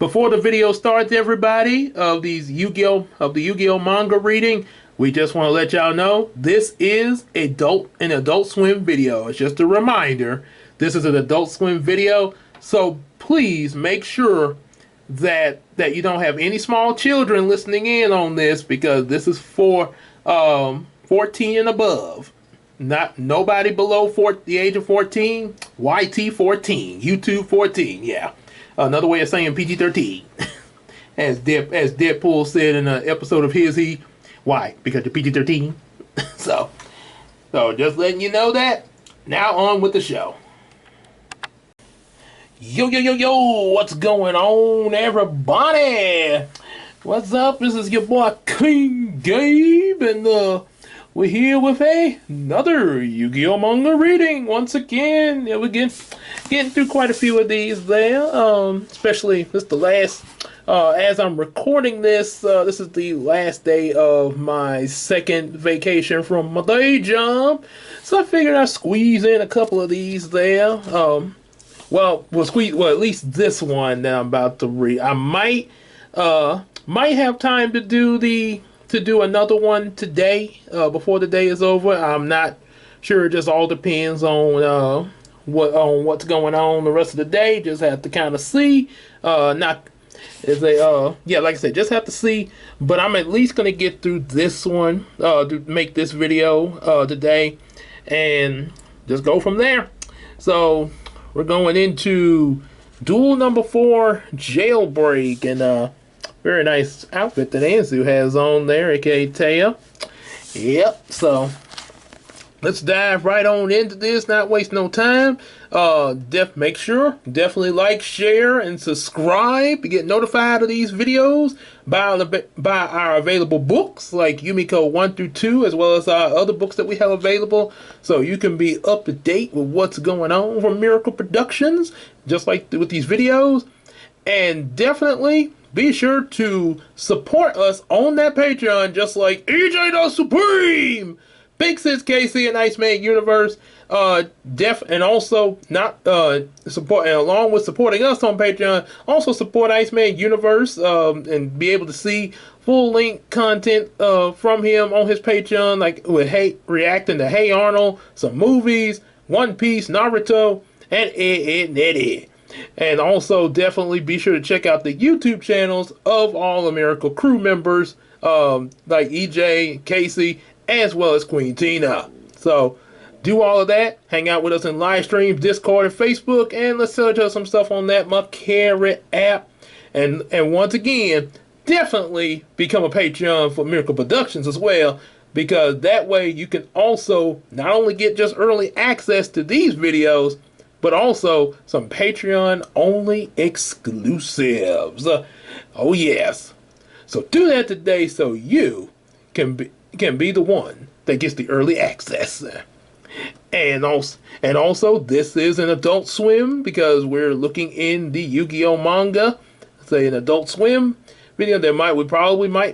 Before the video starts, everybody, of the Yu-Gi-Oh manga reading, we just want to let y'all know this is an Adult Swim video. It's just a reminder. This is an Adult Swim video, so please make sure that you don't have any small children listening in on this, because this is for 14 and above. Not nobody below the age of 14. YT 14, YouTube 14. Yeah, another way of saying PG-13. as Deadpool said in an episode of his. Why? Because you're PG-13. so just letting you know that. Now on with the show. Yo, what's going on, everybody? What's up? This is your boy King Gabe, and we're here with another Yu-Gi-Oh manga reading once again. Yeah, we're getting through quite a few of these there. Especially this the last. As I'm recording this, this is the last day of my second vacation from my day job, so I figured I'd squeeze in a couple of these there. Well, at least this one that I'm about to read. I might have time to do another one today, before the day is over. I'm not sure. It just all depends on what's going on the rest of the day. Just have to kind of see. Like I said, just have to see. But I'm at least gonna get through this one to make this video today, and just go from there. So we're going into Duel number 4, Jailbreak, and very nice outfit that Anzu has on there, aka Taya. Yep, so let's dive right on into this, not waste no time. Make sure, definitely like, share, and subscribe to get notified of these videos. Buy our available books like Yumiko 1 through 2, as well as our other books that we have available, so you can be up to date with what's going on from Miracle Productions, just like with these videos. And definitely be sure to support us on that Patreon, just like EJ the Supreme, Big Sis Casey, and Iceman Universe. And also support, and along with supporting us on Patreon, also support Iceman Universe, and be able to see full length content from him on his Patreon, like with reacting to Hey Arnold, some movies, One Piece, Naruto, and Ed. And also definitely be sure to check out the YouTube channels of all the Miracle crew members, like EJ, Casey, as well as Queen Tina. So do all of that. Hang out with us in live streams, Discord, and Facebook, and let's sell each other some stuff on that Carrot app. And once again, definitely become a Patreon for Miracle Productions as well, because that way you can also not only get just early access to these videos, but also some Patreon-only exclusives. Oh yes. So do that today, so you can be the one that gets the early access. And also, this is an Adult Swim, because we're looking in the Yu-Gi-Oh manga. Say an Adult Swim video.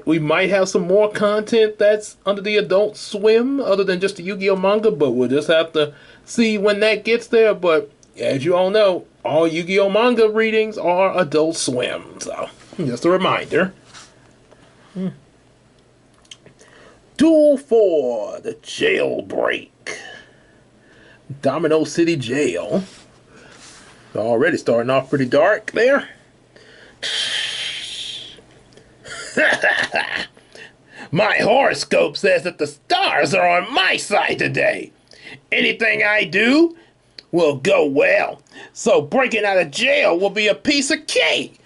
We might have some more content that's under the Adult Swim other than just the Yu-Gi-Oh manga, but we'll just have to see when that gets there. But as you all know, all Yu-Gi-Oh manga readings are Adult Swim. So just a reminder. Duel 4, the Jailbreak. Domino City Jail. Already starting off pretty dark there. My horoscope says that the stars are on my side today. Anything I do will go well. So breaking out of jail will be a piece of cake.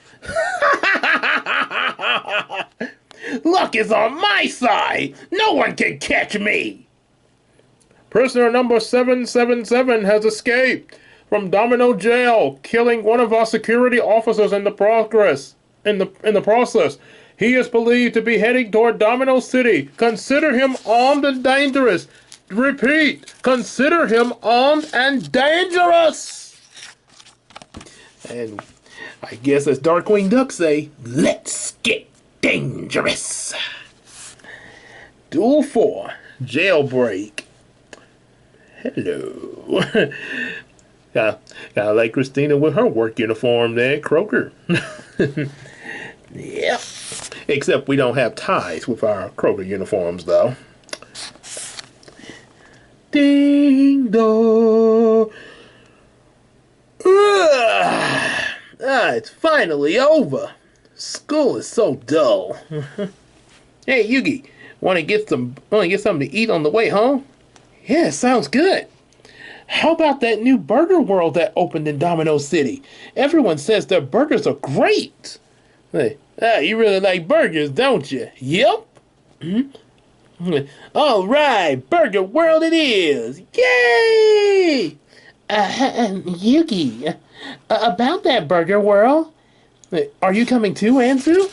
Luck is on my side. No one can catch me. Prisoner number 777 has escaped from Domino Jail, killing one of our security officers in the process. He is believed to be heading toward Domino City. Consider him armed and dangerous. Repeat, consider him armed and dangerous. And I guess as Darkwing Duck say, let's get dangerous. Duel 4, Jailbreak. Hello. Kinda like Christina with her work uniform there, Kroger. Yep. Except we don't have ties with our Kroger uniforms, though. Ding dong. It's finally over. School is so dull. Hey, Yugi, want to get something to eat on the way home? Yeah, sounds good. How about that new burger world that opened in Domino City? Everyone says their burgers are great. Hey, you really like burgers, don't you? Yep. All right, Burger World it is. Yay! Yugi, about that Burger World, are you coming too, Anzu?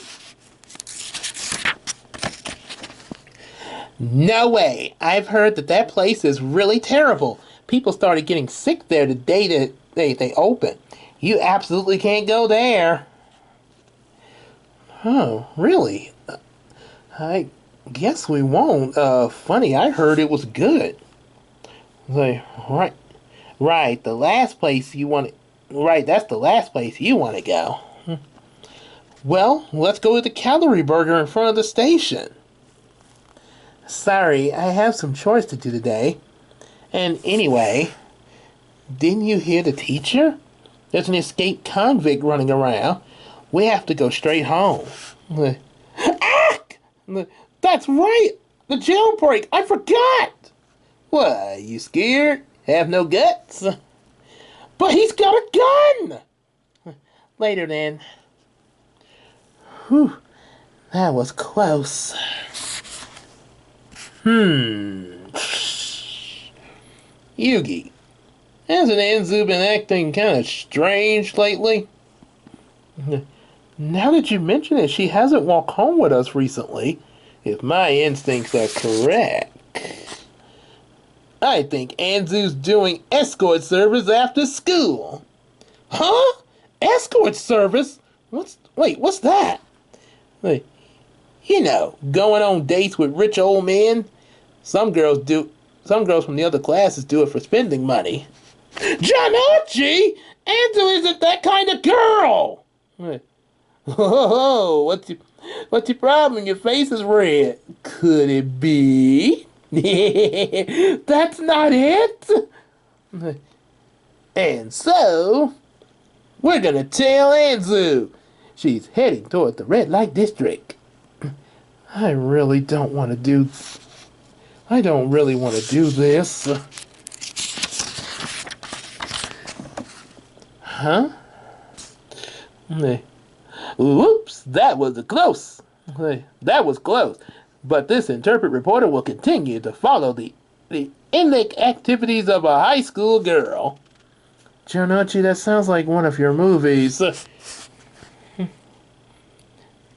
No way. I've heard that place is really terrible. People started getting sick there the day that they opened. You absolutely can't go there. Oh, really? I guess we won't. Funny, I heard it was good. Like, right, the last place you want to... Right, that's the last place you want to go. Well, let's go to the Calorie Burger in front of the station. Sorry, I have some chores to do today. And anyway, didn't you hear the teacher? There's an escaped convict running around. We have to go straight home. Ack! That's right! The jailbreak! I forgot! What, you scared? Have no guts? But he's got a gun! Later then. Whew, that was close. Yugi, hasn't Anzu been acting kind of strange lately? Now that you mention it, she hasn't walked home with us recently, if my instincts are correct. I think Anzu's doing escort service after school. Huh? Escort service? What's that? You know, going on dates with rich old men. Some girls from the other classes do it for spending money. Janochi! Anzu isn't that kind of girl! Oh, what's your problem? Your face is red. Could it be? That's not it. And so, we're gonna tell Anzu. She's heading toward the red light district. I don't really want to do this. Huh? Whoops, that was close. That was close. But this interpret reporter will continue to follow the endless activities of a high school girl. Jonachi, that sounds like one of your movies.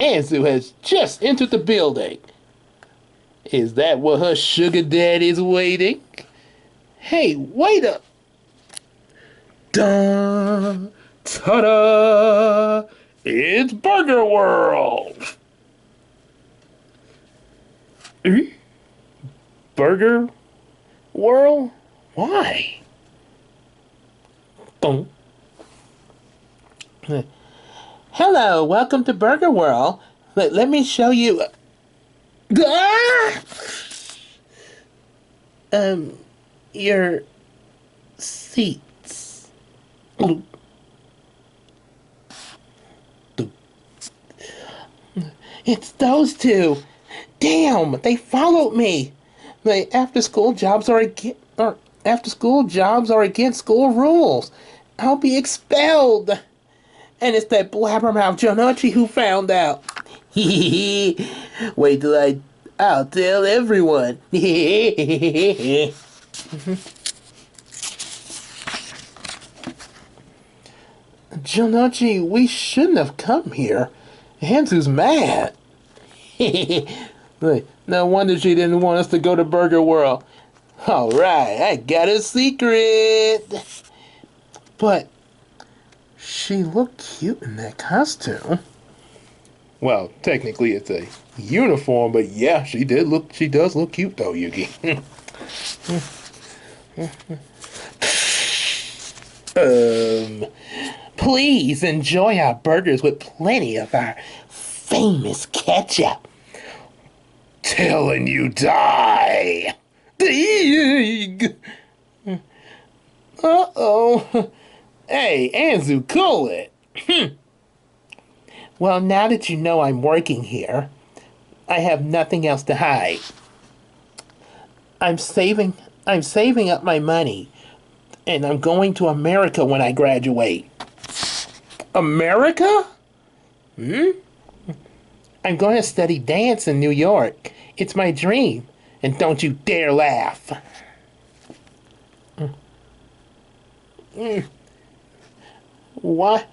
Anzu has just entered the building. Is that where her sugar daddy's waiting? Hey, wait up! Dun, ta-da! It's Burger World! Burger World? Why? Boom. Hello, welcome to Burger World. Let me show you... your seats. It's those two. Damn, they followed me. After school jobs are against school rules. I'll be expelled. And it's that blabbermouth Jonachi who found out. Wait till I'll tell everyone. Jonachi, we shouldn't have come here. Hansu's mad. No wonder she didn't want us to go to Burger World. Alright, I got a secret. But she looked cute in that costume. Well, technically it's a uniform, but yeah, she does look cute though, Yugi. Um, please enjoy our burgers with plenty of our famous ketchup. Telling you die. Dig. Uh-oh. Hey, Anzu, cool it. Well, now that you know I'm working here, I have nothing else to hide. I'm saving up my money, and I'm going to America when I graduate. America? I'm going to study dance in New York. It's my dream, and don't you dare laugh. What?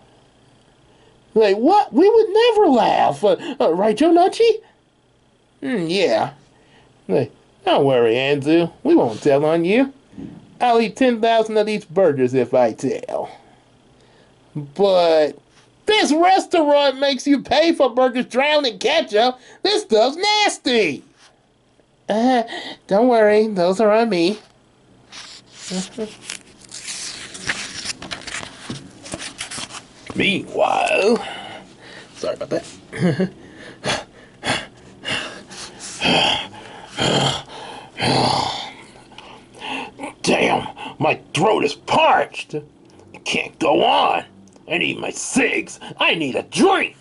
Like, what? We would never laugh. Right, Joe Nucci? Yeah. Hey, don't worry, Anzu. We won't tell on you. I'll eat 10,000 of these burgers if I tell. But this restaurant makes you pay for burgers drowned in ketchup. This stuff's nasty. Don't worry. Those are on me. Meanwhile... Sorry about that. Damn, my throat is parched. I can't go on. I need my cigs. I need a drink.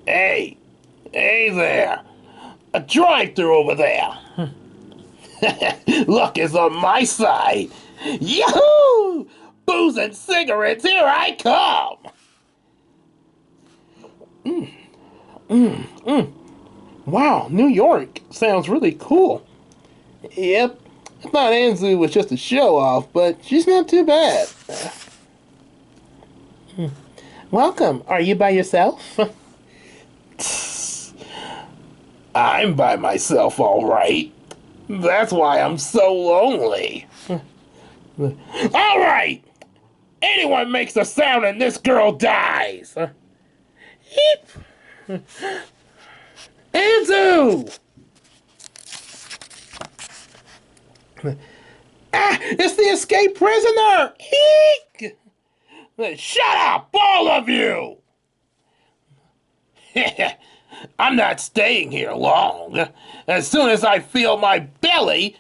Hey there. A drive-thru over there. Luck is on my side. Yahoo! Booze and cigarettes, here I come. Wow, New York sounds really cool. Yep, I thought Anzu was just a show-off, but she's not too bad. Welcome. Are you by yourself? I'm by myself, all right. That's why I'm so lonely. All right. Anyone makes a sound and this girl dies. Eep. Anzu! It's the escaped prisoner! Eek! Shut up, all of you! I'm not staying here long. As soon as I feel my belly,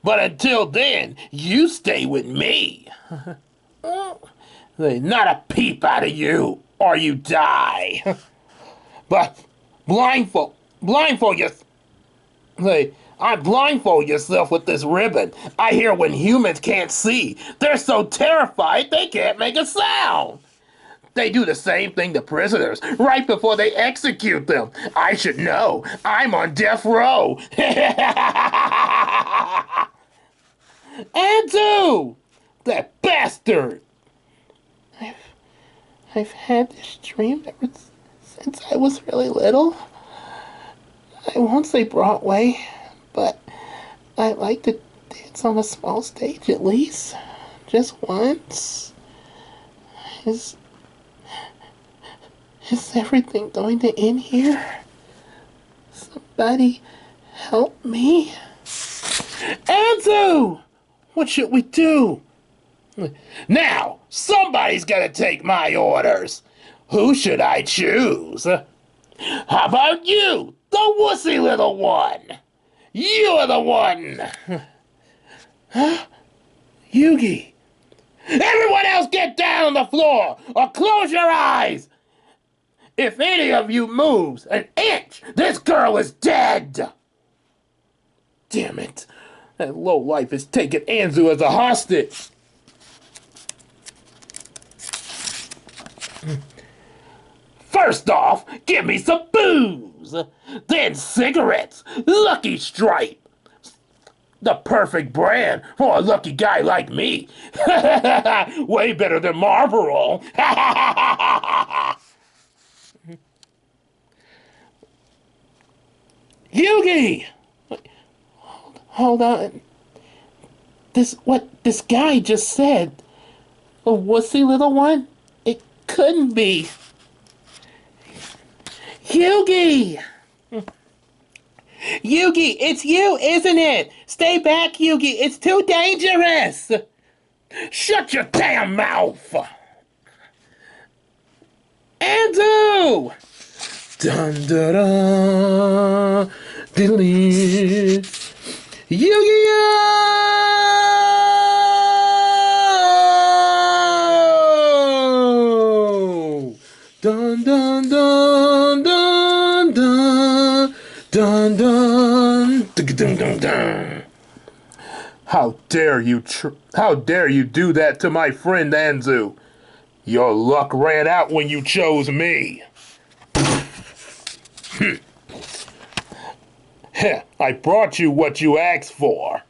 but until then, you stay with me. Not a peep out of you, or you die. But blindfold yourself. I blindfold yourself with this ribbon. I hear when humans can't see, they're so terrified they can't make a sound. They do the same thing to prisoners right before they execute them. I should know. I'm on death row. Anzu! That bastard! I've had this dream ever since I was really little. I won't say Broadway, but I'd like to dance on a small stage at least. Just once. Is everything going to end here? Somebody help me. Anzu! What should we do? Now, somebody's gotta take my orders. Who should I choose? How about you, the wussy little one? You're the one. Huh? Yugi. Everyone else get down on the floor or close your eyes. If any of you moves an inch, this girl is dead. Damn it. That lowlife has taken Anzu as a hostage. First off, give me some booze. Then cigarettes. Lucky Strike. The perfect brand for a lucky guy like me. Way better than Marlboro. Yugi! Hold on. What this guy just said. A wussy little one? It couldn't be. Yugi! Yugi, it's you, isn't it? Stay back, Yugi. It's too dangerous. Shut your damn mouth! Andrew! Dun dun dun! Diddly! Yugioh! Dun dun dun dun dun dun dun dun dun dun. How dare you do that to my friend Anzu? Your luck ran out when you chose me. I brought you what you asked for.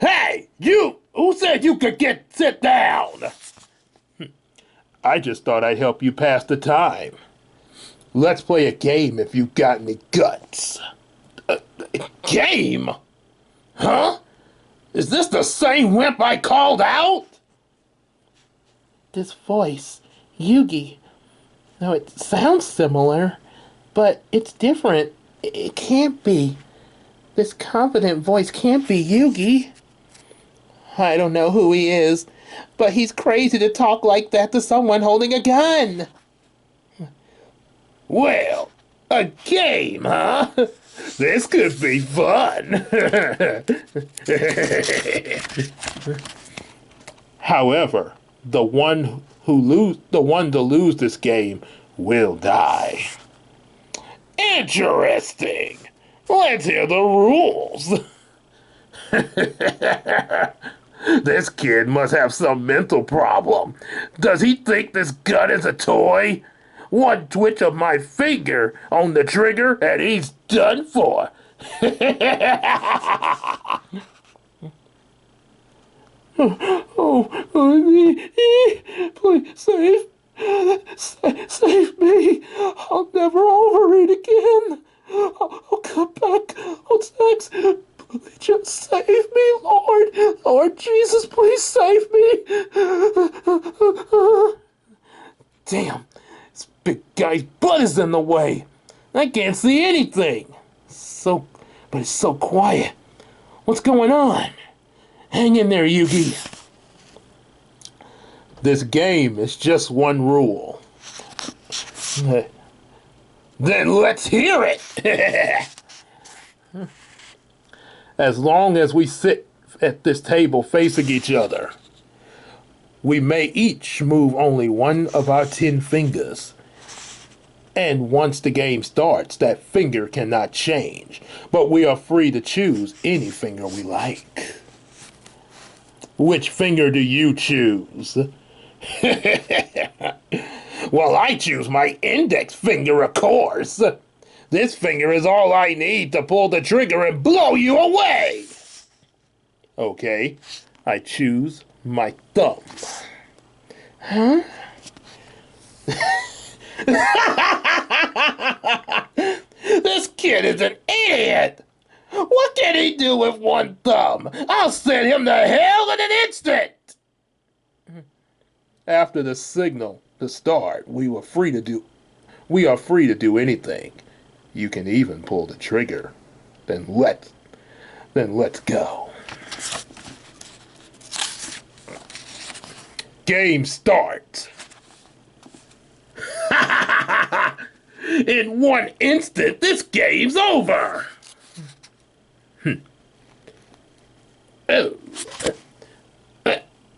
Hey, you! Who said you could sit down? I just thought I'd help you pass the time. Let's play a game if you've got any guts. A game? Huh? Is this the same wimp I called out? This voice, Yugi. Now it sounds similar, but it's different. It can't be. This confident voice can't be Yugi. I don't know who he is, but he's crazy to talk like that to someone holding a gun. Well, a game, huh? This could be fun. However, the one to lose this game will die. Interesting. Let's hear the rules. This kid must have some mental problem. Does he think this gun is a toy? One twitch of my finger on the trigger and he's done for. Please save me. I'll never overeat again. I'll cut back on sex. Please just save me, Lord. Lord Jesus, please save me. Damn, this big guy's butt is in the way. I can't see anything. But it's so quiet. What's going on? Hang in there, Yugi. This game is just one rule. Then let's hear it! As long as we sit at this table facing each other, we may each move only one of our 10 fingers. And once the game starts, that finger cannot change. But we are free to choose any finger we like. Which finger do you choose? Well, I choose my index finger, of course. This finger is all I need to pull the trigger and blow you away. Okay, I choose my thumb. Huh? This kid is an idiot. What can he do with one thumb? I'll send him to hell in an instant. After the signal to start, we are free to do anything. You can even pull the trigger. Then let's go. Game start. In one instant, this game's over.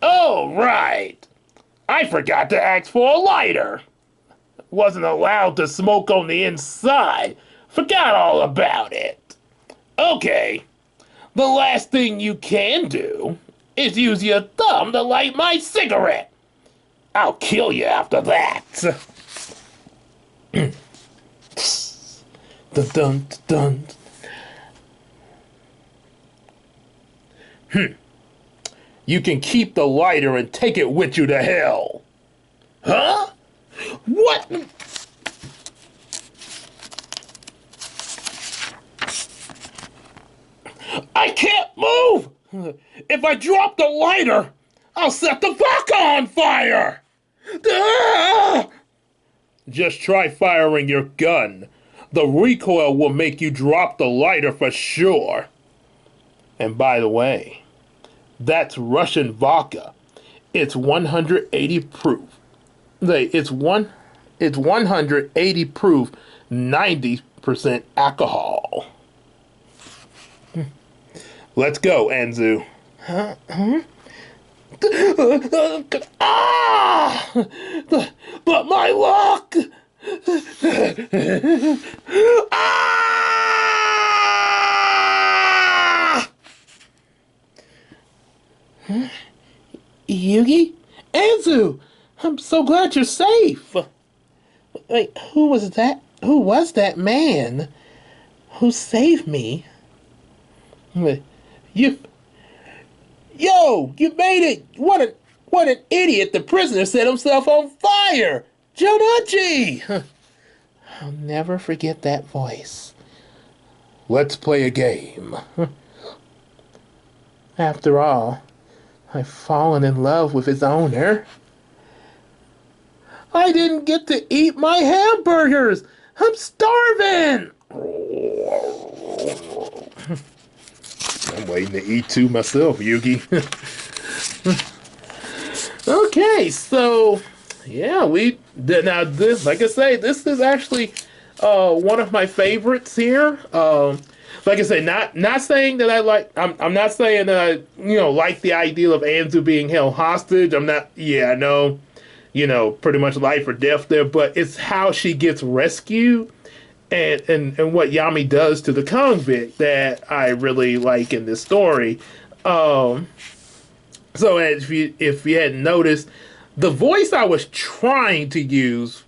Oh, right. I forgot to ask for a lighter. Wasn't allowed to smoke on the inside. Forgot all about it. Okay. The last thing you can do is use your thumb to light my cigarette. I'll kill you after that. Dun dun dun. You can keep the lighter and take it with you to hell. Huh? What? I can't move! If I drop the lighter, I'll set the vodka on fire! Ah! Just try firing your gun. The recoil will make you drop the lighter for sure. And by the way, that's Russian vodka. It's 180 proof. It's 180 proof, 90% alcohol. Let's go, Anzu. Ah! But my luck! Ah! Yugi? Anzu! I'm so glad you're safe. Wait, who was that? Who was that man who saved me? You, you made it! What an idiot! The prisoner set himself on fire. Jonachi! I'll never forget that voice. Let's play a game. After all, I've fallen in love with his owner. I didn't get to eat my hamburgers. I'm starving. I'm waiting to eat too myself, Yugi. Okay, so yeah, now this, like I say, this is actually one of my favorites here. Like I say, not saying that I'm not saying that I like the idea of Anzu being held hostage. I'm not. Yeah, I know. Pretty much life or death there, but it's how she gets rescued and what Yami does to the convict that I really like in this story. So if you hadn't noticed, the voice I was trying to use,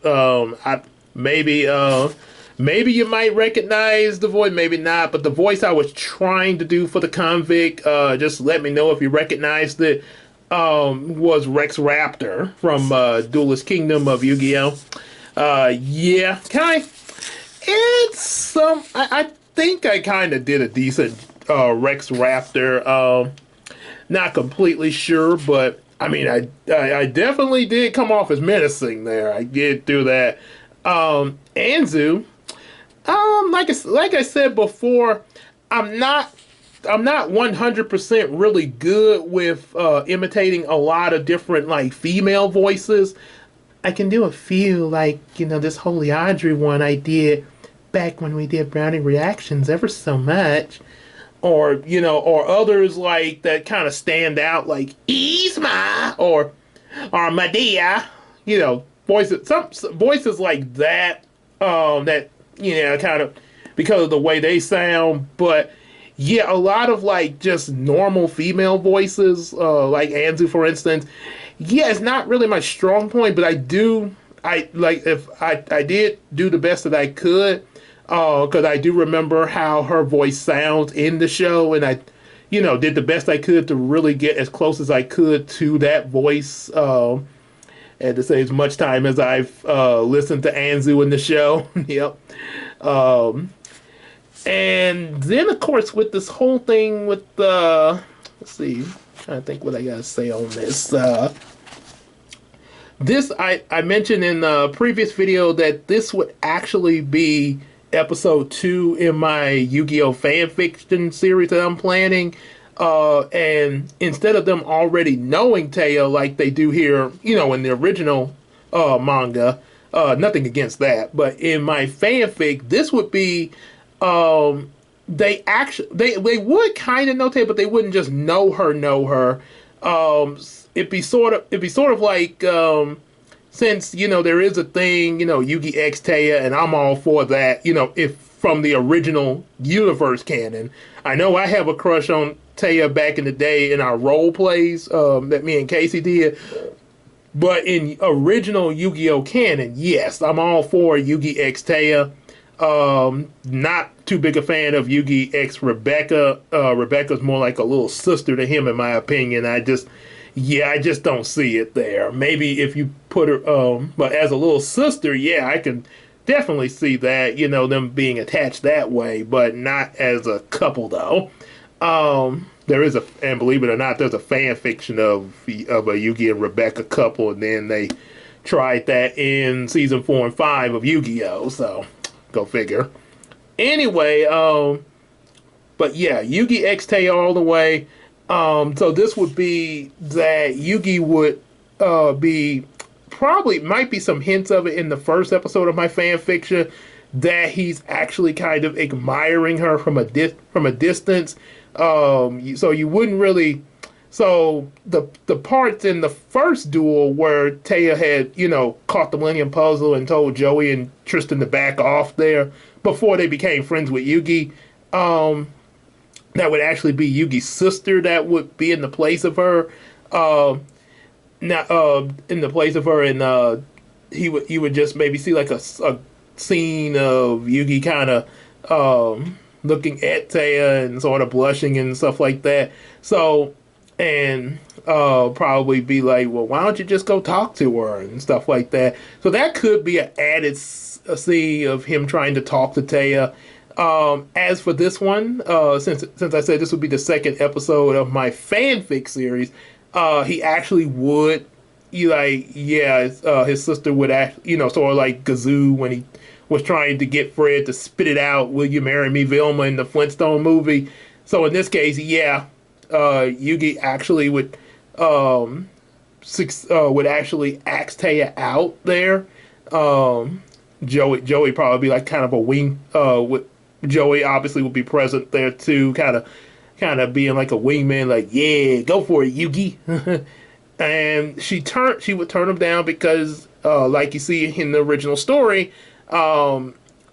maybe you might recognize the voice, maybe not, but the voice I was trying to do for the convict, just let me know if you recognized it. Was Rex Raptor from Duelist Kingdom of Yu-Gi-Oh! Yeah, I think I kind of did a decent Rex Raptor. Not completely sure, but I mean, I definitely did come off as menacing there. I did do that. Anzu, like I said before, I'm not 100% really good with imitating a lot of different like female voices. I can do a few, like this Holy Audrey one I did back when we did Brownie Reactions ever so much, or or others like that kind of stand out, like Isma or Medea. Voices, some voices like that. That kind of because of the way they sound, but. Yeah, a lot of like just normal female voices, like Anzu, for instance. Yeah, it's not really my strong point, but I did do the best that I could, because I do remember how her voice sounds in the show, and I, did the best I could to really get as close as I could to that voice. And to say as much time as I've listened to Anzu in the show. Yep. And then, of course, with this whole thing with let's see, I'm trying to think what I gotta say on this. I mentioned in the previous video that this would actually be episode 2 in my Yu-Gi-Oh fanfiction series that I'm planning. And instead of them already knowing Taya like they do here, in the original manga, nothing against that, but in my fanfic, this would be. They would kind of know Taya, but they wouldn't just know her. It'd be sort of like since there is a thing, Yugi X Taya, and I'm all for that. If from the original universe canon, I know I have a crush on Taya back in the day in our role plays that me and Casey did. But in original Yu-Gi-Oh canon, yes, I'm all for Yugi X Taya. Not too big a fan of Yugi X Rebecca. Rebecca's more like a little sister to him, in my opinion. I just don't see it there. Maybe if you put her, but as a little sister, yeah, I can definitely see that, them being attached that way, but not as a couple though. There is and believe it or not, there's a fan fiction of a Yugi and Rebecca couple, and then they tried that in season 4 and 5 of Yu-Gi-Oh! So. Go figure. Anyway, but yeah, Yugi X Taya all the way. So this would be that Yugi would be probably might be some hints of it in the first episode of my fan fiction that he's actually kind of admiring her from a distance. So you wouldn't really. So the parts in the first duel where Taya had caught the Millennium Puzzle and told Joey and Tristan to back off there before they became friends with Yugi. That would actually be Yugi's sister that would be in the place of her. Now, in the place of her, and you would just maybe see like a scene of Yugi kind of looking at Taya and sort of blushing and stuff like that. So, and probably be like, well, why don't you just go talk to her and stuff like that. So that could be an added scene of him trying to talk to Taya. As for this one, since I said this would be the second episode of my fanfic series, he actually would, his sister would act, sort of like Gazoo when he was trying to get Fred to spit it out, "Will you marry me, Vilma?" in the Flintstone movie. So in this case, Yugi actually would actually ask Taya out there. Joey probably be like kind of a wing, Joey obviously will be present there too, kind of being like a wingman, like, yeah, go for it, Yugi. And she would turn him down because, like you see in the original story,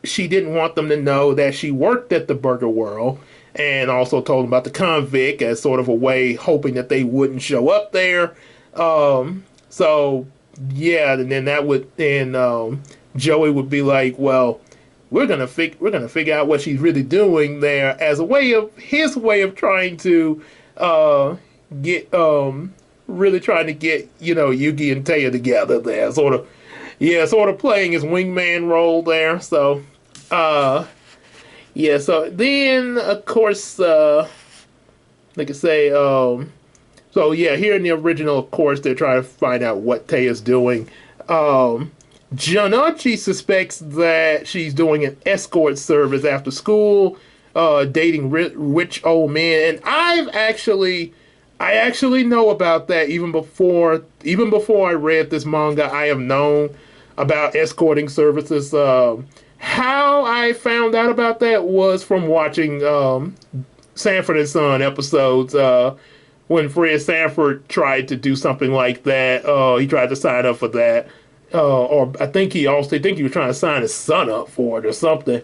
she didn't want them to know that she worked at the Burger World, and also told them about the convict as sort of a way, hoping that they wouldn't show up there. So yeah, and then Joey would be like, well, we're gonna figure out what she's really doing there as his way of trying to get really trying to get Yugi and Taya together there, sort of playing his wingman role there. So so then of course like I say here in the original, of course, they're trying to find out what Taya's doing. Janochi suspects that she's doing an escort service after school, dating rich old men, and I actually know about that even before I read this manga. I have known about escorting services. How I found out about that was from watching Sanford and Son episodes. When Fred Sanford tried to do something like that, he tried to sign up for that. Or I think he was trying to sign his son up for it or something.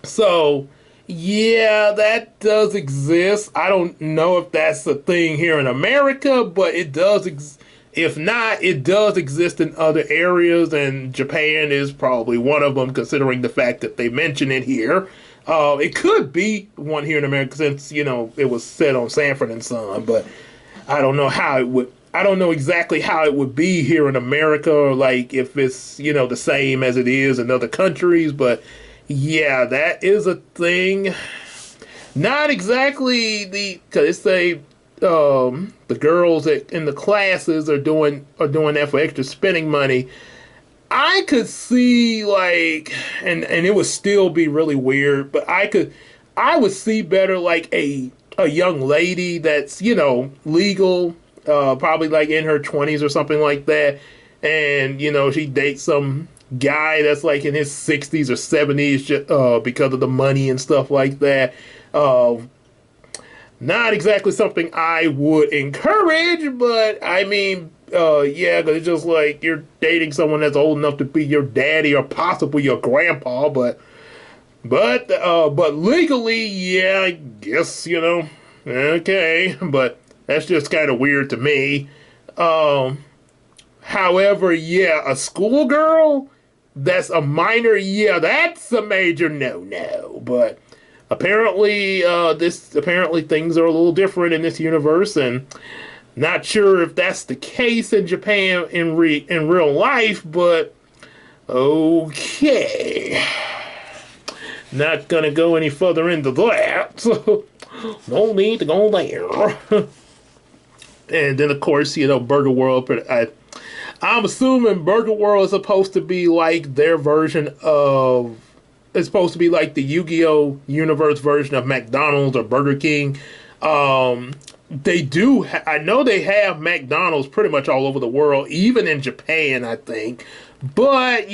So yeah, that does exist. I don't know if that's a thing here in America, but it does. If not, it does exist in other areas, and Japan is probably one of them, considering the fact that they mention it here. It could be one here in America since it was set on Sanford and Son, but I don't know how it would. I don't know exactly how it would be here in America, or like if it's, the same as it is in other countries. But yeah, that is a thing. Not exactly because the girls in the classes are doing that for extra spending money. I could see and it would still be really weird, but I would see better like a young lady that's, legal, probably like in her 20s or something like that. And, she dates some guy that's like in his 60s or 70s because of the money and stuff like that. Not exactly something I would encourage, but I mean, because it's just like you're dating someone that's old enough to be your daddy or possibly your grandpa, but legally, yeah, I guess, okay, but that's just kind of weird to me. However, yeah, a schoolgirl that's a minor, yeah, that's a major no-no, but apparently things are a little different in this universe, and not sure if that's the case in Japan in real life, but okay. Not gonna go any further into that, so no need to go there. And then of course, Burger World, I'm assuming Burger World is supposed to be like their version of, it's supposed to be like the Yu-Gi-Oh! Universe version of McDonald's or Burger King. They do. I know they have McDonald's pretty much all over the world, even in Japan, I think. But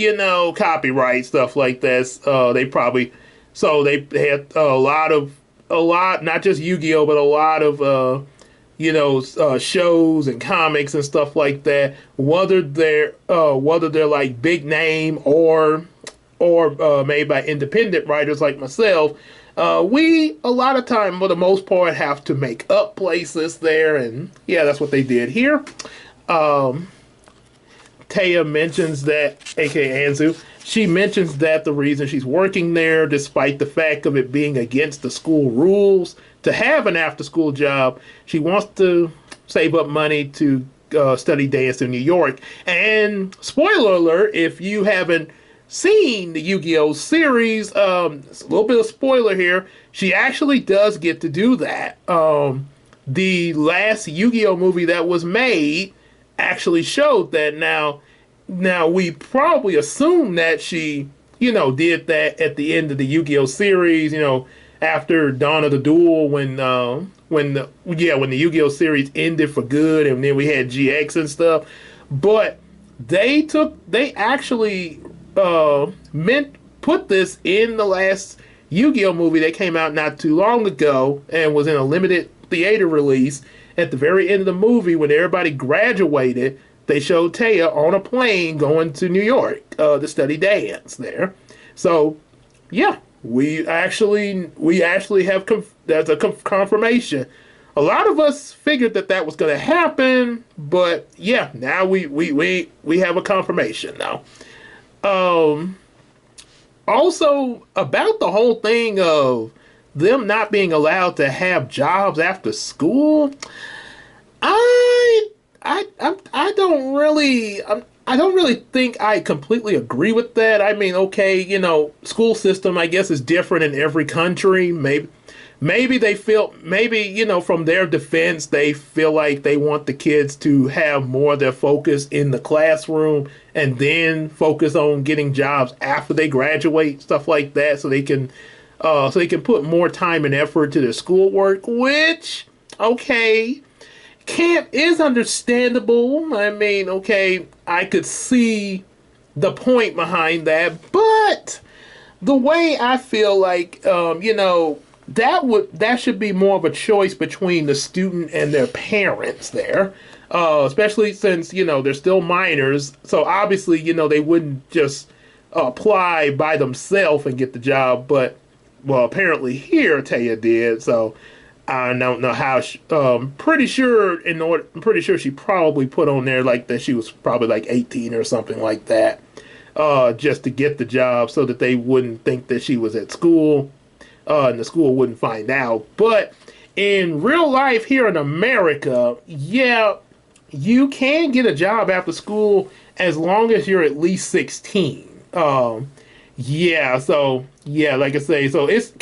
copyright stuff like that. They probably they had a lot, not just Yu-Gi-Oh, but a lot of shows and comics and stuff like that. Whether they're like big name or made by independent writers like myself, we a lot of time, for the most part, have to make up places there, and yeah, that's what they did here. Um, Taya mentions that, aka Anzu, she mentions that the reason she's working there, despite the fact of it being against the school rules to have an after-school job, she wants to save up money to study dance in New York. And spoiler alert, if you haven't seen the Yu-Gi-Oh series, it's a little bit of spoiler here. She actually does get to do that. The last Yu-Gi-Oh movie that was made actually showed that. Now we probably assume that she, did that at the end of the Yu-Gi-Oh series, after Dawn of the Duel, when the Yu-Gi-Oh series ended for good, and then we had GX and stuff. But they actually put this in the last Yu-Gi-Oh movie that came out not too long ago and was in a limited theater release. At the very end of the movie, when everybody graduated, they showed Taya on a plane going to New York to study dance there. So, yeah, we actually have that's a confirmation. A lot of us figured that was going to happen, but yeah, now we have a confirmation now. Also, about the whole thing of them not being allowed to have jobs after school, I don't really think I completely agree with that. I mean, okay, school system, I guess, is different in every country. Maybe they feel, from their defense, they feel like they want the kids to have more of their focus in the classroom and then focus on getting jobs after they graduate, stuff like that, so they can put more time and effort to their schoolwork, which, okay, is understandable. I mean, okay, I could see the point behind that, but the way I feel like, that should be more of a choice between the student and their parents there, especially since they're still minors. So obviously, they wouldn't just apply by themselves and get the job. But well, apparently here Taya did. So I don't know how. Pretty sure she probably put on there like that she was probably like 18 or something like that, just to get the job so that they wouldn't think that she was at school. And the school wouldn't find out. But in real life here in America, yeah, you can get a job after school as long as you're at least 16. Yeah, so yeah, like I say, so it's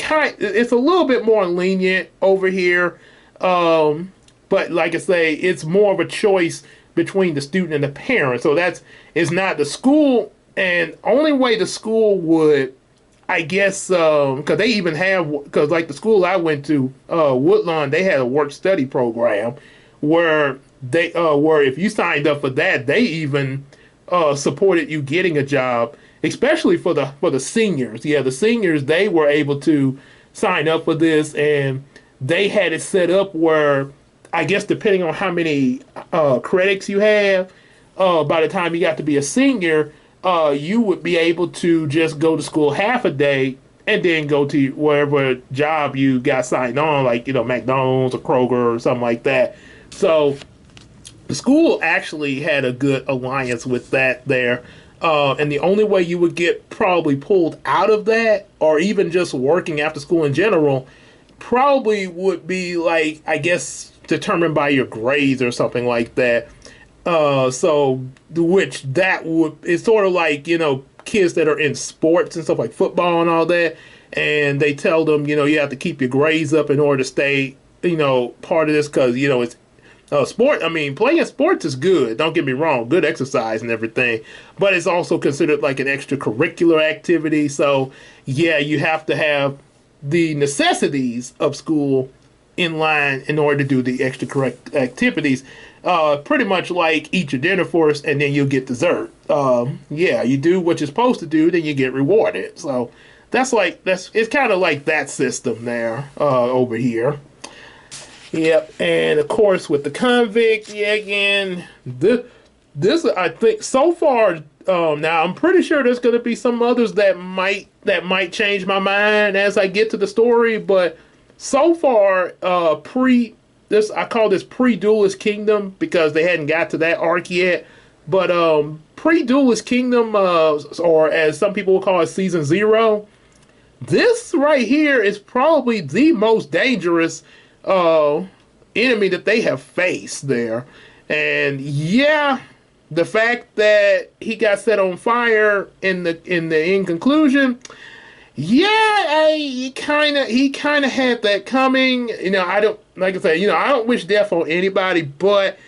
a little bit more lenient over here. But like I say, it's more of a choice between the student and the parent. So it's not the school, and only way the school would, I guess, because they even have, because like the school I went to, Woodlawn, they had a work study program where where if you signed up for that, they even supported you getting a job, especially for the seniors. Yeah, the seniors, they were able to sign up for this, and they had it set up where, I guess, depending on how many credits you have, by the time you got to be a senior, you would be able to just go to school half a day and then go to wherever job you got signed on, like, McDonald's or Kroger or something like that. So the school actually had a good alliance with that there. And the only way you would get probably pulled out of that, or even just working after school in general, probably would be, like, I guess, determined by your grades or something like that. So which that would, it's sort of like, kids that are in sports and stuff like football and all that, and they tell them, you have to keep your grades up in order to stay, part of this, because, it's sport. I mean, playing sports is good, don't get me wrong, good exercise and everything, but it's also considered like an extracurricular activity. So yeah, you have to have the necessities of school in line in order to do the extra correct activities. Pretty much like eat your dinner first and then you'll get dessert. Yeah, you do what you're supposed to do, then you get rewarded. So it's kind of like that system there over here. Yep, and of course with the convict, yeah, again, this I think so far. Now I'm pretty sure there's going to be some others that might change my mind as I get to the story, but so far, I call this pre-Duelist Kingdom because they hadn't got to that arc yet. But pre-Duelist Kingdom, or as some people will call it, Season 0. This right here is probably the most dangerous enemy that they have faced there. And yeah, the fact that he got set on fire in the conclusion, yeah, he kind of had that coming. You know, I don't like I say, you know, I don't wish death on anybody, but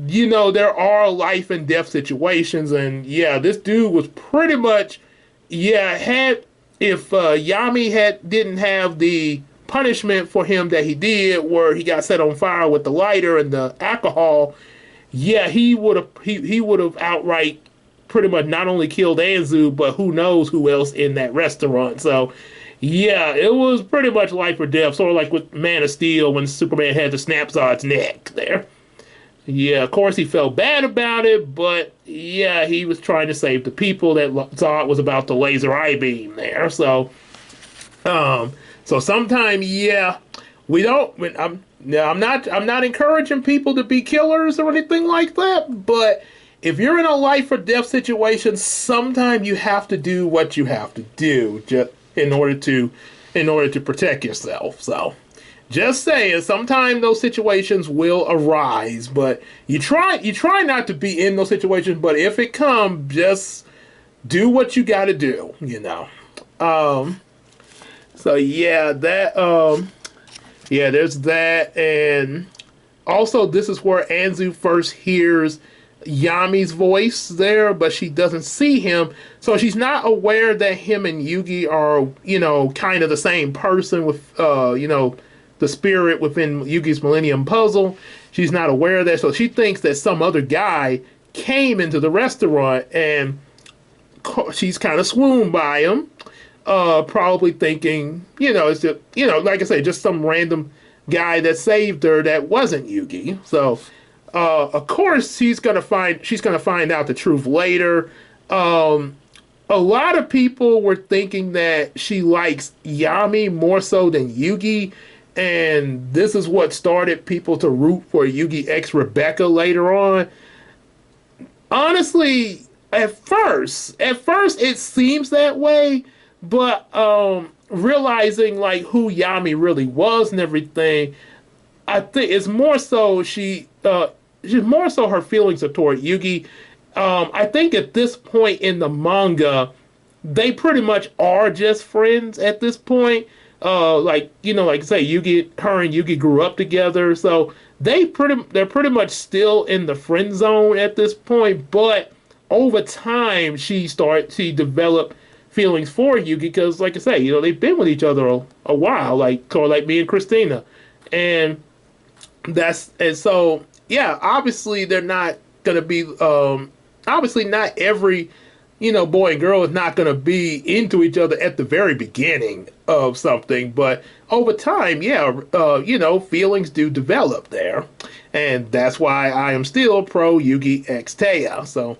you know, there are life and death situations, and yeah, this dude was pretty much, yeah, had if Yami didn't have the punishment for him that he did, where he got set on fire with the lighter and the alcohol, yeah, he would have outright pretty much not only killed Anzu, but who knows who else in that restaurant. So, yeah, it was pretty much life or death, sort of like with Man of Steel when Superman had to snap Zod's neck there. Yeah, of course he felt bad about it, but yeah, he was trying to save the people that Zod was about to laser eye beam there. So, sometime, yeah, we don't. I'm not encouraging people to be killers or anything like that, but if you're in a life or death situation, sometimes you have to do what you have to do just in order to protect yourself. So, just saying, sometimes those situations will arise, but you try not to be in those situations. But if it comes, just do what you got to do. You know. So yeah, there's that, and also this is where Anzu first hears Yami's voice there, but she doesn't see him, so she's not aware that him and Yugi are, you know, kind of the same person with, you know, the spirit within Yugi's Millennium Puzzle. She's not aware of that, so she thinks that some other guy came into the restaurant, and she's kind of swooned by him, probably thinking, you know, it's just, you know, like I say, just some random guy that saved her that wasn't Yugi. So, of course, she's gonna find out the truth later. A lot of people were thinking that she likes Yami more so than Yugi, and this is what started people to root for Yugi X Rebecca later on. Honestly, at first it seems that way, but realizing like who Yami really was and everything, I think it's more so she's more so her feelings are toward Yugi. I think at this point in the manga, they pretty much are just friends at this point. Like, you know, like say her and Yugi grew up together, so they're pretty much still in the friend zone at this point. But over time, she developed feelings for Yugi because, like I say, you know, they've been with each other a while, like me and Christina, and so yeah, obviously they're not gonna be obviously not every, you know, boy and girl is not gonna be into each other at the very beginning of something, but over time, yeah, you know, feelings do develop there, and that's why I am still pro Yugi X Taya. So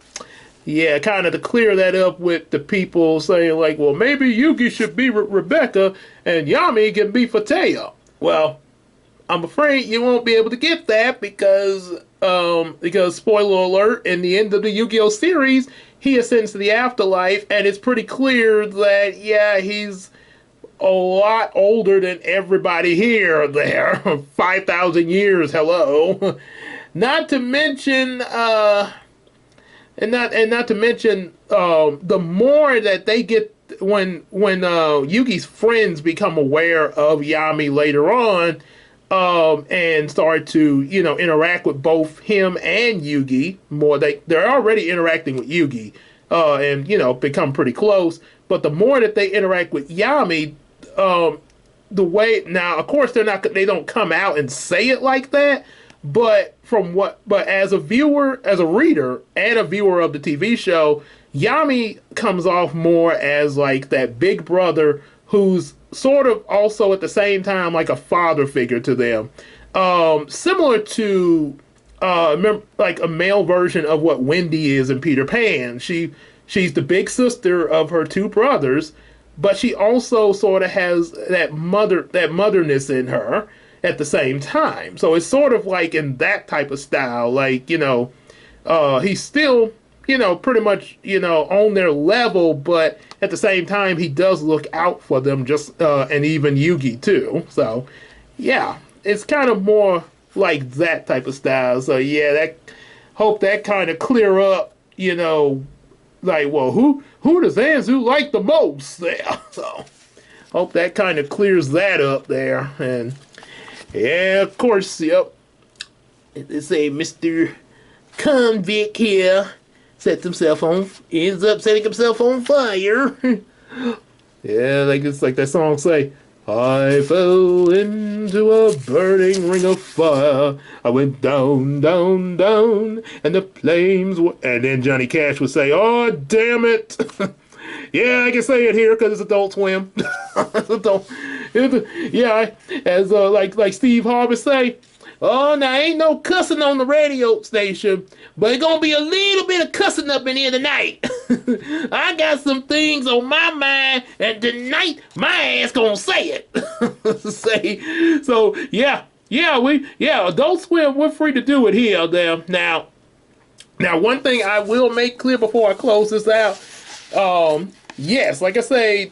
yeah, kind of to clear that up with the people saying like, well, maybe Yugi should be Rebecca and Yami can be for Taya. Well, I'm afraid you won't be able to get that because spoiler alert, in the end of the Yu-Gi-Oh series, he ascends to the afterlife, and it's pretty clear that, yeah, he's a lot older than everybody here there. 5,000 years, hello. Not to mention, not to mention, the more that they get when Yugi's friends become aware of Yami later on, and start to, you know, interact with both him and Yugi more. They're already interacting with Yugi, and, you know, become pretty close. But the more that they interact with Yami, the way now, of course, they don't come out and say it like that, but but as a viewer, as a reader and a viewer of the TV show, Yami comes off more as like that big brother who's sort of also at the same time like a father figure to them, similar to like a male version of what Wendy is in Peter Pan. She's the big sister of her two brothers, but she also sort of has that motherness in her at the same time. So it's sort of like in that type of style, like, he's still, pretty much, on their level, but at the same time, he does look out for them, just, and even Yugi too. So, yeah, it's kind of more like that type of style. So, yeah, hope that kind of clear up, like, well, who does Anzu like the most there? So, hope that kind of clears that up there. And, yeah, of course, yep. They say Mr. Convict here ends up setting himself on fire. Yeah, like it's like that song say, I fell into a burning ring of fire. I went down, down, down, and the flames were... And then Johnny Cash would say, oh, damn it. Yeah, I can say it here because it's Adult Swim. Yeah, as like Steve Harvey say, oh, now ain't no cussing on the radio station, but it's gonna be a little bit of cussing up in here tonight. I got some things on my mind, and tonight my ass gonna say it. So yeah, Adult Swim, we're free to do it here. There now, one thing I will make clear before I close this out. Yes, like I say,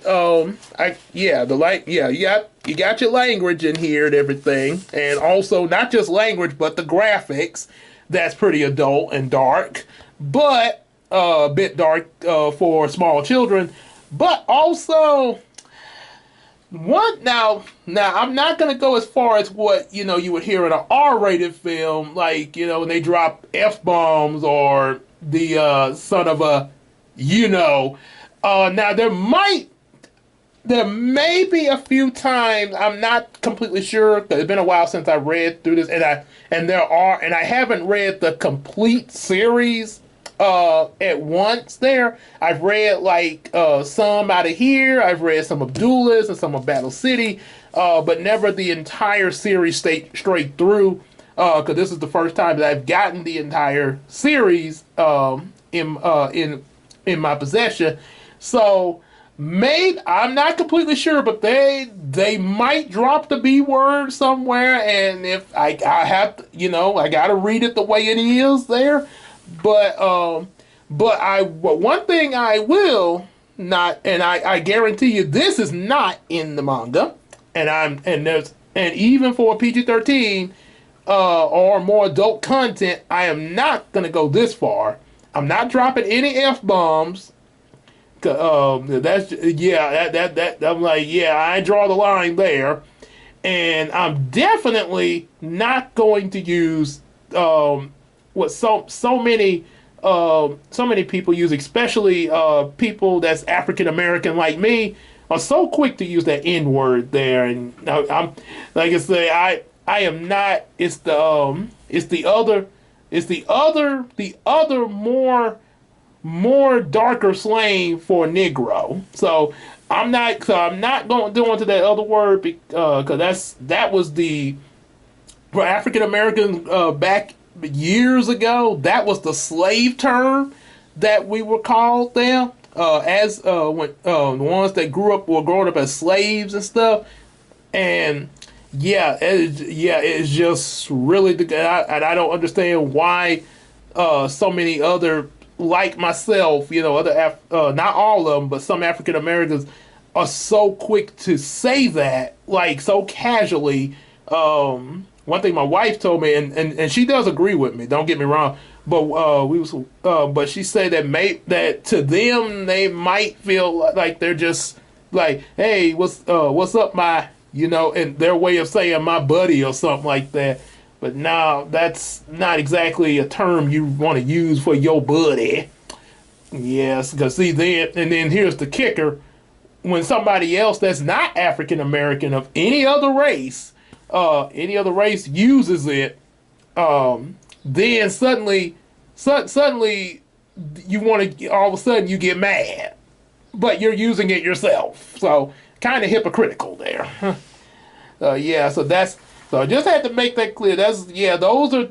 you got your language in here and everything, and also not just language, but the graphics. That's pretty adult and dark, but a bit dark for small children. But also, now I'm not gonna go as far as what you would hear in an R-rated film, like when they drop F-bombs or the son of a now there may be a few times, I'm not completely sure, because it's been a while since I read through this, and I haven't read the complete series at once there. I've read like some out of here, I've read some of Duelist and some of Battle City, but never the entire series straight through, because this is the first time that I've gotten the entire series in my possession. So I'm not completely sure, but they might drop the B word somewhere, and if I have to, I gotta read it the way it is there. But one thing I will not, and I guarantee you this is not in the manga, and even for PG-13 or more adult content, I am not gonna go this far. I'm not dropping any F-bombs. That's I'm like, I draw the line there, and I'm definitely not going to use what so many people use, especially people that's African American like me, are so quick to use that N word there, and I'm like I say, I am not. It's the other more darker slang for Negro. So I'm not going to that other word because that was for African Americans back years ago. That was the slave term that we were called there as when the ones that were growing up as slaves and stuff. And it's just really I don't understand why so many other, like myself, other not all of them, but some African Americans are so quick to say that, like so casually. One thing my wife told me, and she does agree with me. Don't get me wrong, but but she said that to them they might feel like they're just like, hey, what's up, my, and their way of saying my buddy or something like that. But now that's not exactly a term you want to use for your buddy. Yes, because see then, and then here's the kicker. when somebody else that's not African American of any other race uses it, then suddenly you want to, all of a sudden you get mad, but you're using it yourself. So kind of hypocritical there. Yeah, so I just had to make that clear. Those are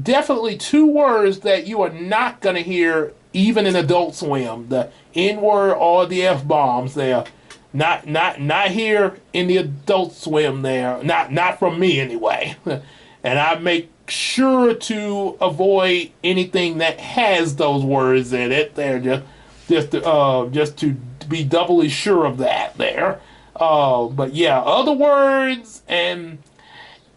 definitely two words that you are not gonna hear even in Adult Swim. The N word or the F bombs there. Not here in the Adult Swim there. Not from me anyway. And I make sure to avoid anything that has those words in it. There, just to be doubly sure of that there. But yeah, other words, and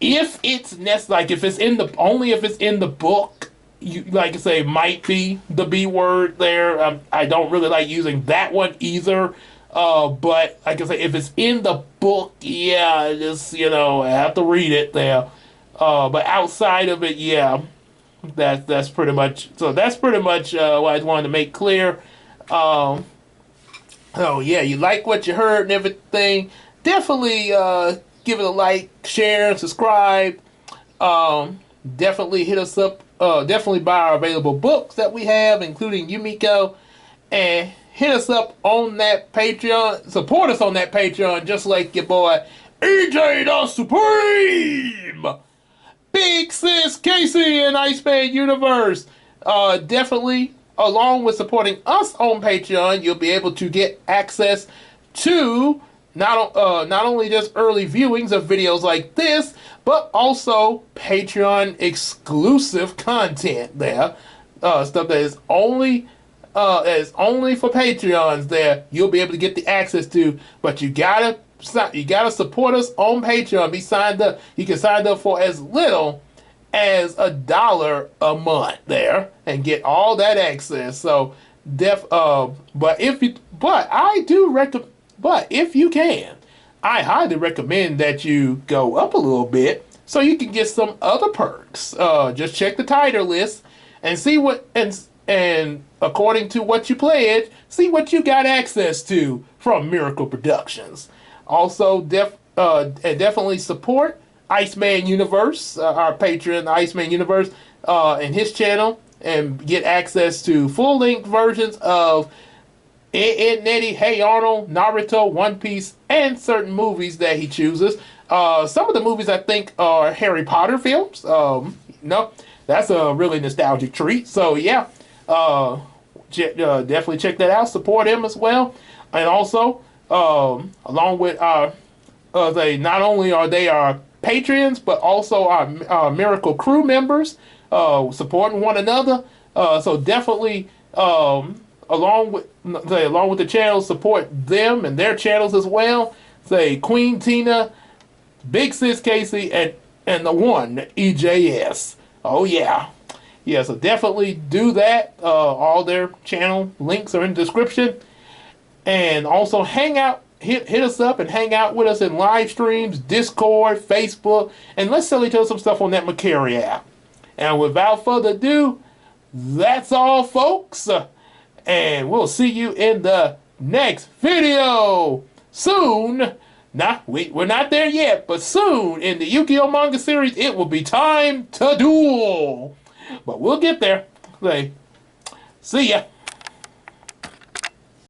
if it's like if it's in the only if it's in the book, you like I say might be the B word there. I don't really like using that one either. But like I say, if it's in the book, yeah, just I have to read it there. But outside of it, yeah, that's pretty much. So that's pretty much what I just wanted to make clear. Oh yeah, you like what you heard and everything. Definitely give it a like, share, and subscribe. Definitely hit us up. Definitely buy our available books that we have, including Yumiko, and hit us up on that Patreon. Support us on that Patreon, just like your boy EJ the Supreme, Big Sis Casey, and Iceman Universe. Definitely, along with supporting us on Patreon, you'll be able to get access to not only just early viewings of videos like this, but also Patreon exclusive content there. Stuff that is only for Patreons there. You'll be able to get the access to, but you gotta support us on Patreon. Be signed up. You can sign up for as little as $1 a month there and get all that access. So but if you can, I highly recommend that you go up a little bit so you can get some other perks. Just check the title list and see and according to what you pledge, see what you got access to from Miracle Productions. Also, definitely support Iceman Universe, our patron Iceman Universe, and his channel, and get access to full-length versions of Ed, Nettie, Hey Arnold, Naruto, One Piece, and certain movies that he chooses. Some of the movies I think are Harry Potter films. That's a really nostalgic treat. So yeah, definitely check that out. Support him as well, and also along with not only are they our patrons, but also our Miracle crew members, supporting one another. So definitely, along with the channels, support them and their channels as well. Say Queen Tina, Big Sis Casey, and the one EJS. Oh yeah, yeah. So definitely do that. All their channel links are in the description, and also hang out. Hit us up and hang out with us in live streams, Discord, Facebook, and let's sell each other some stuff on that Macari app. And without further ado, that's all, folks. And we'll see you in the next video soon. We're not there yet, but soon in the Yugioh Manga Series, it will be time to duel. But we'll get there. See ya.